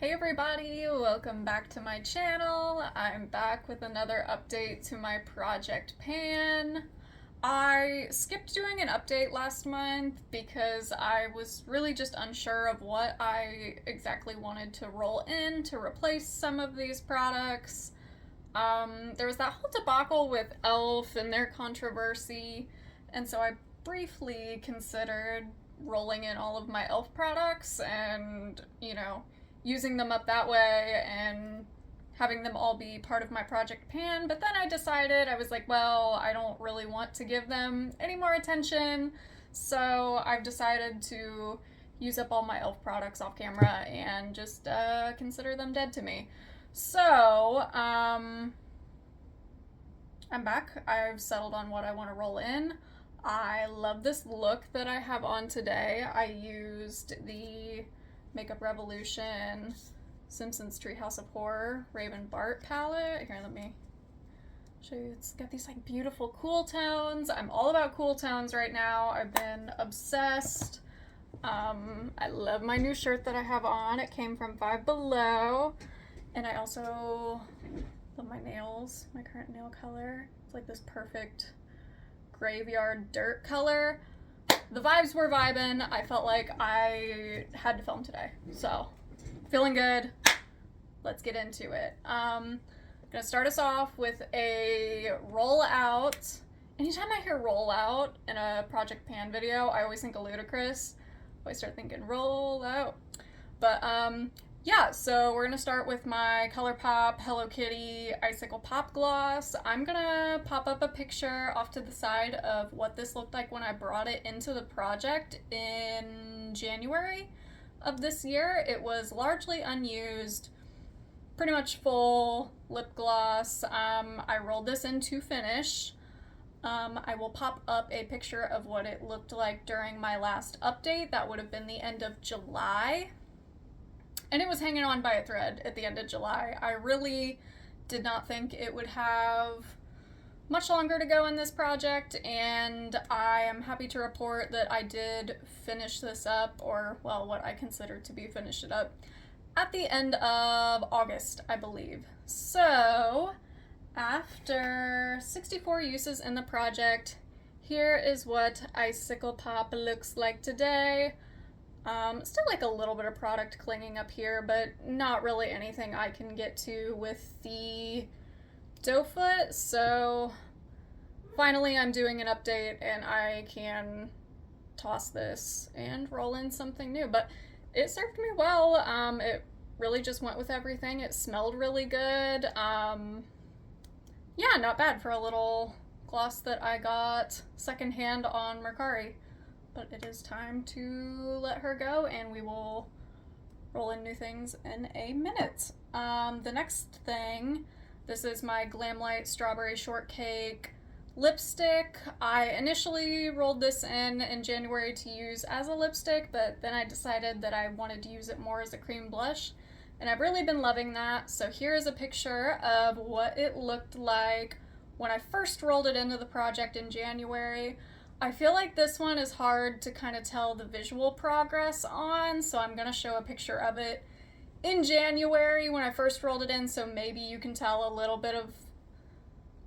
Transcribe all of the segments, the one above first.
Hey everybody, welcome back to my channel. I'm back with another update to my Project Pan. I skipped doing an update last month because I was really just unsure of what I exactly wanted to roll in to replace some of these products. There was that whole debacle with e.l.f. and their controversy, and so I briefly considered rolling in all of my e.l.f. products and, using them up that way and having them all be part of my Project Pan. But then I decided, I was like, well, I don't really want to give them any more attention, so I've decided to use up all my e.l.f. products off camera and just consider them dead to me. So, I'm back. I've settled on what I want to roll in. I love this look that I have on today. I used the Makeup Revolution Simpsons Treehouse of Horror Raven Bart palette. Here, let me show you. It's got these like beautiful cool tones. I'm all about cool tones right now. I've been obsessed. I love my new shirt that I have on. It came from Five Below. And I also love my nails, my current nail color. It's like this perfect graveyard dirt color. The vibes were vibing. I felt like I had to film today. So, feeling good. Let's get into it. I'm gonna start us off with a rollout. Anytime I hear rollout in a Project Pan video, I always think of Ludacris. I always start thinking roll out. But yeah, so we're gonna start with my ColourPop Hello Kitty Icicle Pop Gloss. I'm gonna pop up a picture off to the side of what this looked like when I brought it into the project in January of this year. It was largely unused, pretty much full lip gloss. I rolled this in to finish. I will pop up a picture of what it looked like during my last update. That would have been the end of July. And it was hanging on by a thread at the end of July. I really did not think it would have much longer to go in this project, and I am happy to report that I did finish this up, or, well, what I consider to be finish it up, at the end of August, I believe. So, after 64 uses in the project, here is what Icicle Pop looks like today. Still like a little bit of product clinging up here, but not really anything I can get to with the doe foot. So finally I'm doing an update and I can toss this and roll in something new. But it served me well. It really just went with everything. It smelled really good. Yeah, not bad for a little gloss that I got secondhand on Mercari. But it is time to let her go, and we will roll in new things in a minute. The next thing, this is my Glamlite Strawberry Shortcake lipstick. I initially rolled this in January to use as a lipstick, but then I decided that I wanted to use it more as a cream blush, and I've really been loving that. So here is a picture of what it looked like when I first rolled it into the project in January. I feel like this one is hard to kind of tell the visual progress on, so I'm going to show a picture of it in January when I first rolled it in, so maybe you can tell a little bit of,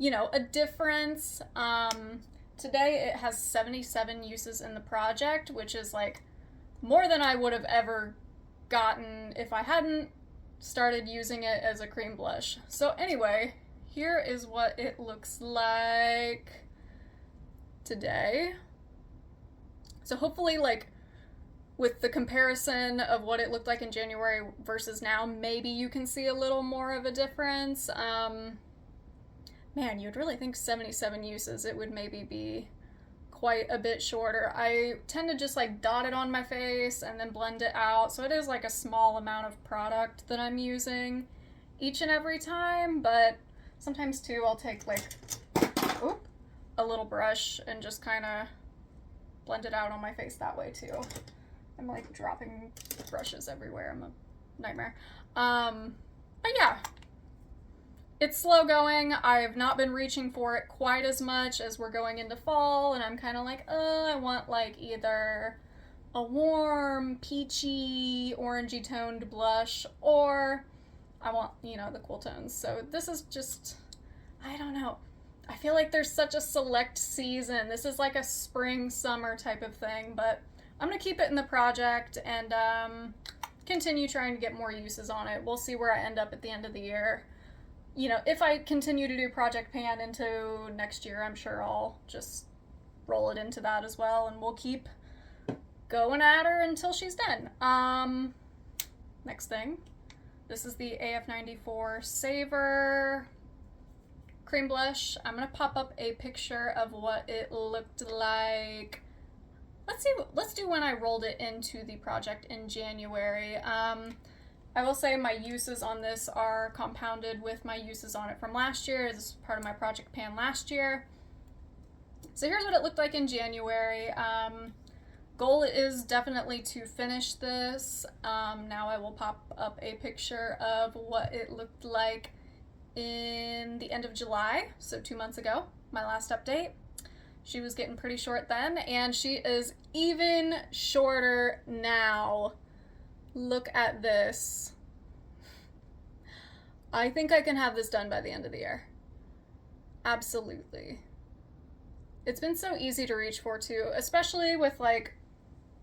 a difference. Today it has 77 uses in the project, which is like more than I would have ever gotten if I hadn't started using it as a cream blush. So anyway, here is what it looks like today. So hopefully, like, with the comparison of what it looked like in January versus now, maybe you can see a little more of a difference. Man, you'd really think 77 uses, it would maybe be quite a bit shorter. I tend to just like dot it on my face and then blend it out, so it is like a small amount of product that I'm using each and every time, but sometimes too I'll take like, a little brush and just kind of blend it out on my face that way too. I'm like dropping brushes everywhere. I'm a nightmare. But yeah, it's slow going. I've not been reaching for it quite as much as we're going into fall, and I'm kind of like, I want like either a warm, peachy, orangey toned blush, or I want, you know, the cool tones. So this is just, I don't know. I feel like there's such a select season. This is like a spring, summer type of thing, but I'm going to keep it in the project and continue trying to get more uses on it. We'll see where I end up at the end of the year. You know, if I continue to do Project Pan into next year, I'm sure I'll just roll it into that as well, and we'll keep going at her until she's done. Next thing, this is the AF94 Savor cream blush. I'm gonna pop up a picture of what it looked like. Let's do when I rolled it into the project in January. I will say my uses on this are compounded with my uses on it from last year. This is part of my Project Pan last year. So here's what it looked like in January. Goal is definitely to finish this. Now I will pop up a picture of what it looked like in the end of July, so 2 months ago, my last update. She was getting pretty short then, and she is even shorter now. Look at this. I think I can have this done by the end of the year. Absolutely. It's been so easy to reach for too, especially with like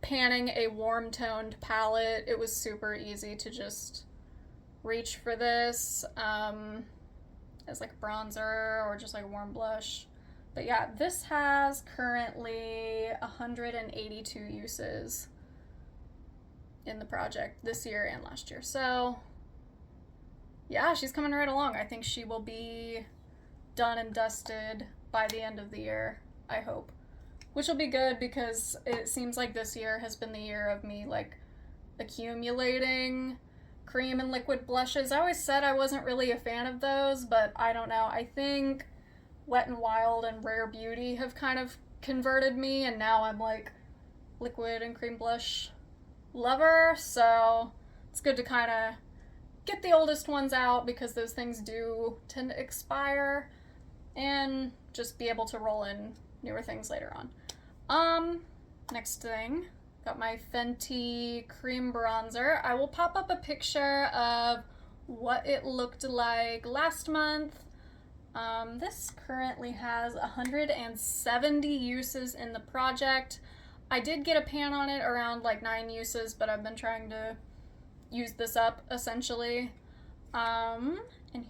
panning a warm toned palette. It was super easy to just reach for this as like a bronzer or just like a warm blush. But yeah, this has currently 182 uses in the project this year and last year. So yeah, she's coming right along. I think she will be done and dusted by the end of the year, I hope. Which will be good because it seems like this year has been the year of me like accumulating cream and liquid blushes. I always said I wasn't really a fan of those, but I don't know. I think Wet n Wild and Rare Beauty have kind of converted me, and now I'm like liquid and cream blush lover, so it's good to kind of get the oldest ones out because those things do tend to expire, and just be able to roll in newer things later on. Next thing, got my Fenty cream bronzer. I will pop up a picture of what it looked like last month. This currently has 170 uses in the project. I did get a pan on it around like 9 uses, but I've been trying to use this up essentially. And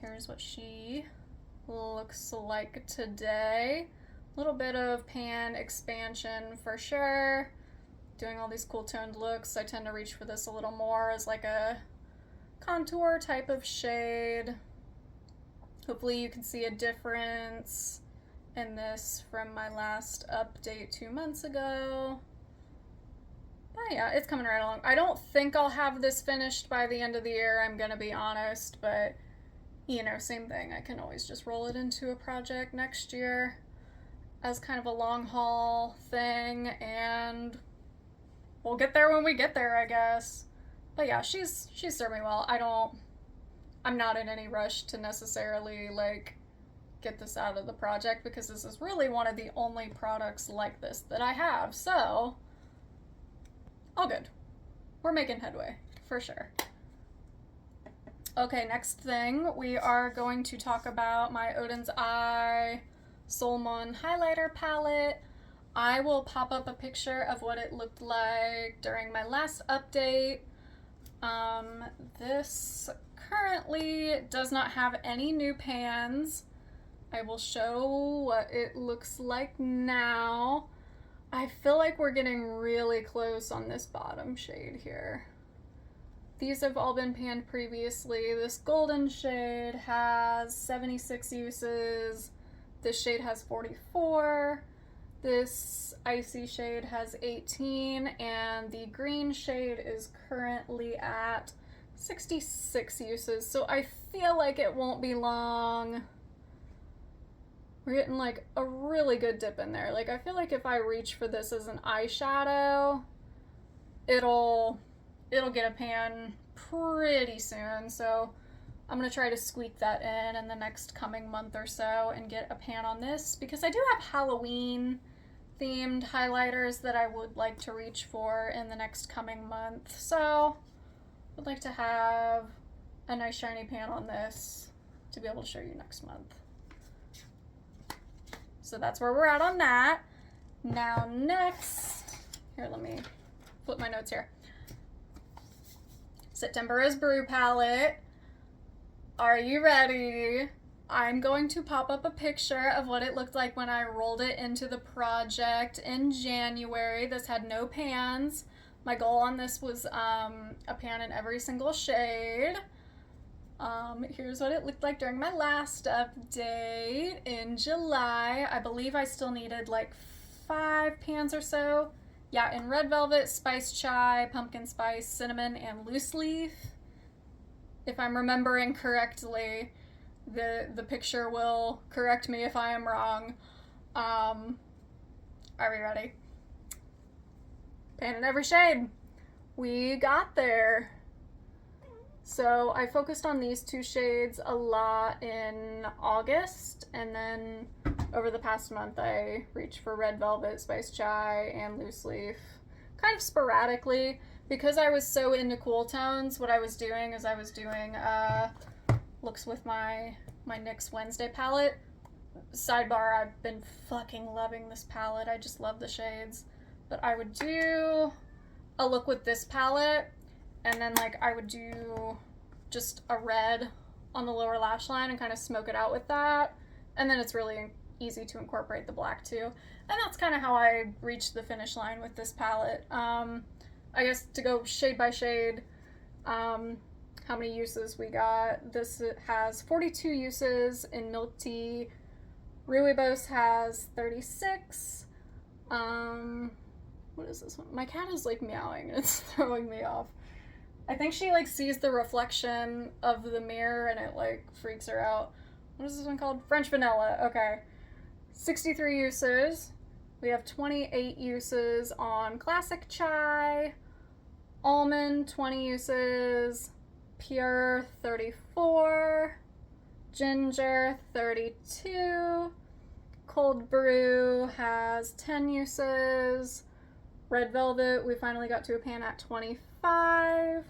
here's what she looks like today. A little bit of pan expansion for sure. Doing all these cool toned looks. I tend to reach for this a little more as like a contour type of shade. Hopefully you can see a difference in this from my last update 2 months ago. But yeah, it's coming right along. I don't think I'll have this finished by the end of the year, I'm gonna be honest, but you know, same thing. I can always just roll it into a project next year as kind of a long haul thing, and we'll get there when we get there, I guess. But yeah, she's served me well. I'm not in any rush to necessarily like get this out of the project because this is really one of the only products like this that I have. So all good. We're making headway for sure. Okay, next thing, we are going to talk about my Oden's Eye Solmon highlighter palette. I will pop up a picture of what it looked like during my last update. This currently does not have any new pans. I will show what it looks like now. I feel like we're getting really close on this bottom shade here. These have all been panned previously. This golden shade has 76 uses. This shade has 44. This icy shade has 18, and the green shade is currently at 66 uses, so I feel like it won't be long. We're getting like a really good dip in there. Like I feel like if I reach for this as an eyeshadow, it'll get a pan pretty soon, so I'm gonna try to squeak that in the next coming month or so and get a pan on this because I do have Halloween themed highlighters that I would like to reach for in the next coming month. So I'd like to have a nice shiny pan on this to be able to show you next month. So that's where we're at on that. Now next, here, let me flip my notes here. September is Brew Palette. Are you ready? I'm going to pop up a picture of what it looked like when I rolled it into the project in January. This had no pans. My goal on this was a pan in every single shade. Here's what it looked like during my last update in July. I believe I still needed like 5 pans or so. Yeah, in Red Velvet, Spice Chai, Pumpkin Spice, Cinnamon, and Loose Leaf. If I'm remembering correctly, the picture will correct me if I am wrong. Are we ready? Pan in every shade. We got there. So I focused on these 2 shades a lot in August, and then over the past month I reached for Red Velvet, Spice Chai, and Loose Leaf kind of sporadically. Because I was so into cool tones, what I was doing is I was doing looks with my NYX Wednesday palette. Sidebar, I've been fucking loving this palette. I just love the shades. But I would do a look with this palette, and then like I would do just a red on the lower lash line and kind of smoke it out with that. And then it's really easy to incorporate the black too. And that's kind of how I reached the finish line with this palette. I guess to go shade by shade, how many uses we got. This has 42 uses in Milk Tea. Rooibos has 36. What is this one? My cat is like meowing and it's throwing me off. I think she like sees the reflection of the mirror and it like freaks her out. What is this one called? French Vanilla. Okay. 63 uses. We have 28 uses on Classic Chai. Almond, 20 uses. Pure, 34. Ginger, 32. Cold Brew has 10 uses. Red Velvet, we finally got to a pan at 25.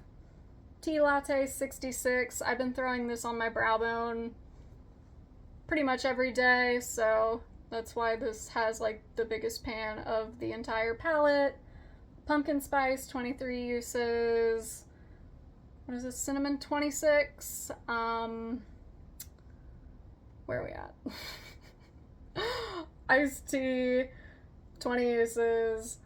Tea Latte, 66. I've been throwing this on my brow bone pretty much every day, so that's why this has like the biggest pan of the entire palette. Pumpkin Spice, 23 uses. What is this? Cinnamon, 26. Where are we at? Iced Tea, 20 uses.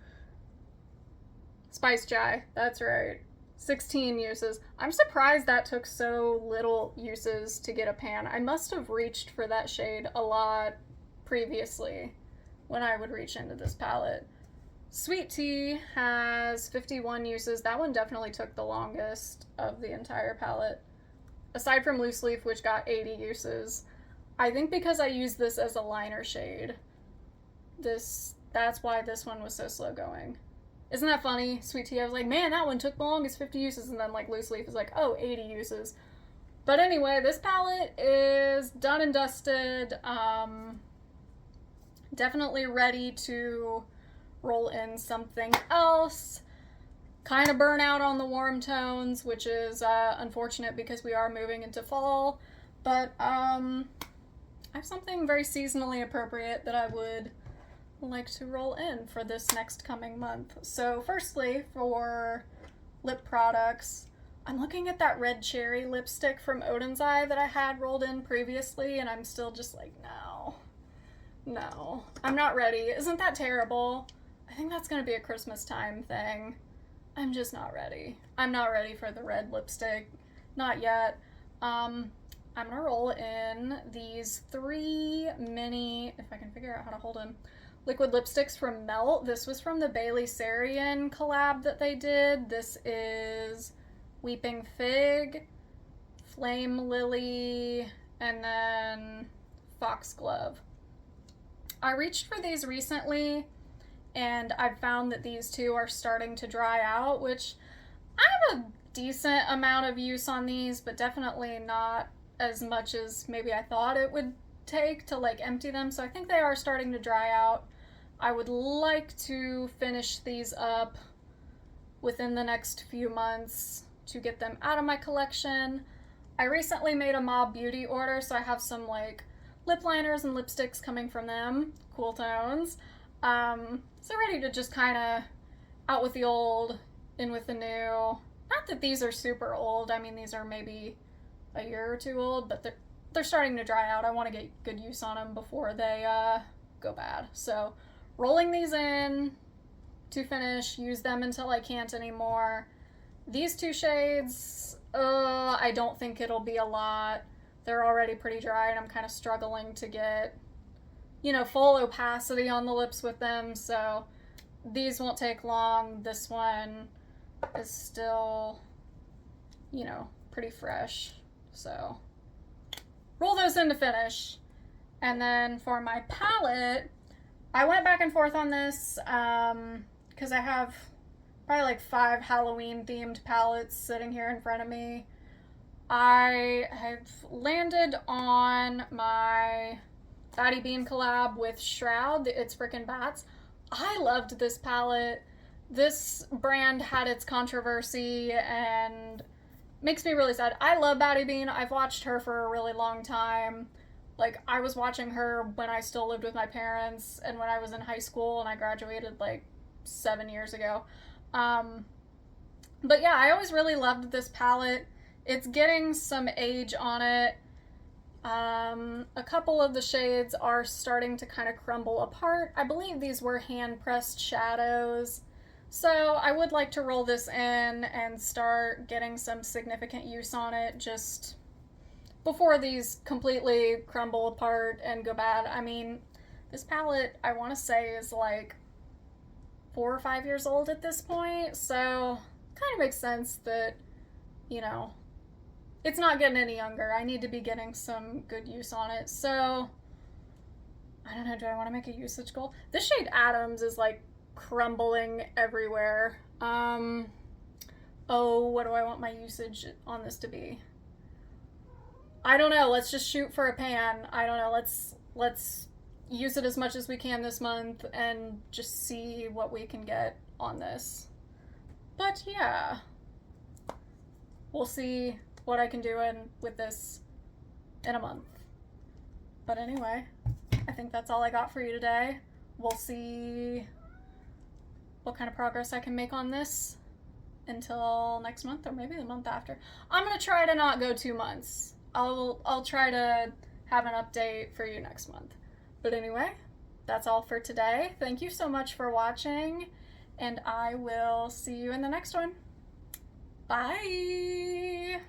Spice Chai, that's right. 16 uses. I'm surprised that took so little uses to get a pan. I must have reached for that shade a lot previously when I would reach into this palette. Sweet Tea has 51 uses. That one definitely took the longest of the entire palette. Aside from Loose Leaf, which got 80 uses. I think because I used this as a liner shade, that's why this one was so slow going. Isn't that funny? Sweet Tea, I was like, man, that one took the longest, 50 uses, and then like Loose Leaf is like, oh, 80 uses. But anyway, this palette is done and dusted. Definitely ready to roll in something else. Kind of burn out on the warm tones, which is unfortunate because we are moving into fall. But I have something very seasonally appropriate that I would like to roll in for this next coming month. So firstly, for lip products, I'm looking at that red cherry lipstick from Odin's Eye that I had rolled in previously, and I'm still just like, no, I'm not ready. Isn't that terrible? I think that's gonna be a Christmas time thing. I'm just not ready. I'm not ready for the red lipstick. Not yet. I'm gonna roll in these 3 mini, if I can figure out how to hold them, liquid lipsticks from Melt. This was from the Bailey Sarian collab that they did. This is Weeping Fig, Flame Lily, and then Foxglove. I reached for these recently, and I've found that these 2 are starting to dry out, which I have a decent amount of use on these, but definitely not as much as maybe I thought it would take to like empty them. So I think they are starting to dry out. I would like to finish these up within the next few months to get them out of my collection. I recently made a Mob Beauty order, so I have some like lip liners and lipsticks coming from them. Cool tones. So ready to just kind of out with the old, in with the new. Not that these are super old. I mean, these are maybe a year or two old, but they're starting to dry out. I want to get good use on them before they go bad. So rolling these in to finish, use them until I can't anymore. These two shades, I don't think it'll be a lot. They're already pretty dry and I'm kind of struggling to get, you know, full opacity on the lips with them, so these won't take long. This one is still, you know, pretty fresh, so roll those in to finish. And then for my palette, I went back and forth on this because I have probably like 5 Halloween themed palettes sitting here in front of me. I have landed on my Batty Bean collab with Shroud, the It's Frickin' Bats. I loved this palette. This brand had its controversy and makes me really sad. I love Batty Bean. I've watched her for a really long time. Like, I was watching her when I still lived with my parents and when I was in high school, and I graduated like 7 years ago. But yeah, I always really loved this palette. It's getting some age on it. A couple of the shades are starting to kind of crumble apart. I believe these were hand-pressed shadows. So I would like to roll this in and start getting some significant use on it just before these completely crumble apart and go bad. I mean, this palette, I want to say, is like 4 or 5 years old at this point, so kind of makes sense that, you know, it's not getting any younger. I need to be getting some good use on it. So, I don't know, do I want to make a usage goal? This shade Adams is like crumbling everywhere. Oh, what do I want my usage on this to be? I don't know. Let's just shoot for a pan. I don't know. Let's use it as much as we can this month and just see what we can get on this. But yeah, we'll see what I can do with this in a month. But anyway, I think that's all I got for you today. We'll see what kind of progress I can make on this until next month or maybe the month after. I'm gonna try to not go 2 months. I'll try to have an update for you next month. But anyway, that's all for today. Thank you so much for watching, and I will see you in the next one. Bye!